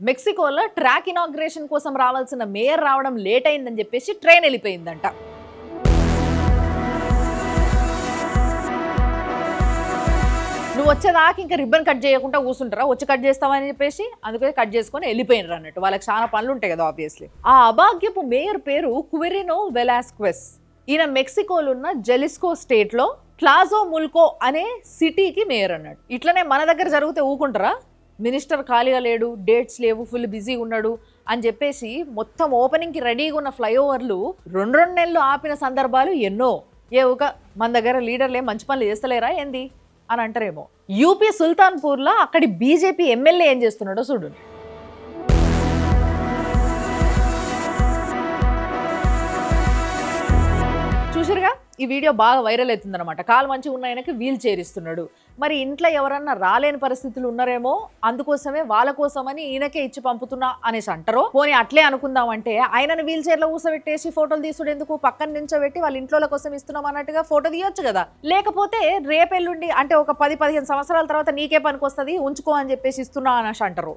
మెక్సికోలో track inauguration కోసం రావాల్సిన mayor రావడం లేట్ అయిందని చెప్పేసి ట్రైన్ వెళ్ళిపోయిందంట. నువ్వు వచ్చేదాకా ఇంకా రిబ్బన్ కట్ చేయకుండా కూర్చుంటారా, వచ్చి కట్ చేస్తామని చెప్పేసి అందుకే కట్ చేసుకొని వెళ్ళిపోయినారు అన్నట్టు. వాళ్ళకి చాలా పనులు ఉంటాయి కదా ఆబ్వియస్లీ. ఆ అభాగ్యపు మేయర్ పేరు క్విరినో వెలాస్క్వెస్. ఈయన మెక్సికోలో ఉన్న జలిస్కో స్టేట్లో క్లాజో ముల్కో అనే సిటీకి మేయర్ అన్నాడు. ఇట్లనే మన దగ్గర జరిగితే ఊకుంటారా, మినిస్టర్ ఖాళీగా లేడు, డేట్స్ లేవు, ఫుల్ బిజీ ఉన్నాడు అని చెప్పేసి మొత్తం ఓపెనింగ్కి రెడీగా ఉన్న ఫ్లైఓవర్లు రెండు నెలలు ఆపిన సందర్భాలు ఎన్నో. ఒక మన దగ్గర లీడర్లే మంచి పనులు చేస్తలేరా ఏంది అని అంటారేమో. యూపీ సుల్తాన్పూర్లో అక్కడి బీజేపీ ఎమ్మెల్యే ఏం చేస్తున్నాడో చూడు. చూసారుగా, ఈ వీడియో బాగా వైరల్ అవుతుందన్నమాట. కాలు మంచిగా ఉన్న ఆయనకి వీల్ చైర్ ఇస్తున్నాడు. మరి ఇంట్లో ఎవరన్నా రాలేని పరిస్థితులు ఉన్నారేమో, అందుకోసమే వాళ్ళ కోసమని ఈయనకే ఇచ్చి పంపుతున్నా అనేసి అంటారు. పోనీ అట్లే అనుకుందామంటే ఆయనను వీల్ చైర్లో కూర్చోబెట్టేసి ఫోటోలు తీసుడు ఎందుకు, పక్కన నించోబెట్టి వాళ్ళ ఇంట్లో కోసం ఇస్తున్నాం అన్నట్టుగా ఫోటో తీయొచ్చు కదా. లేకపోతే రేపెల్లుండి అంటే ఒక 10-15 సంవత్సరాల తర్వాత నీకే పనికి వస్తుంది, ఉంచుకో అని చెప్పేసి ఇస్తున్నా అనేసి అంటారు.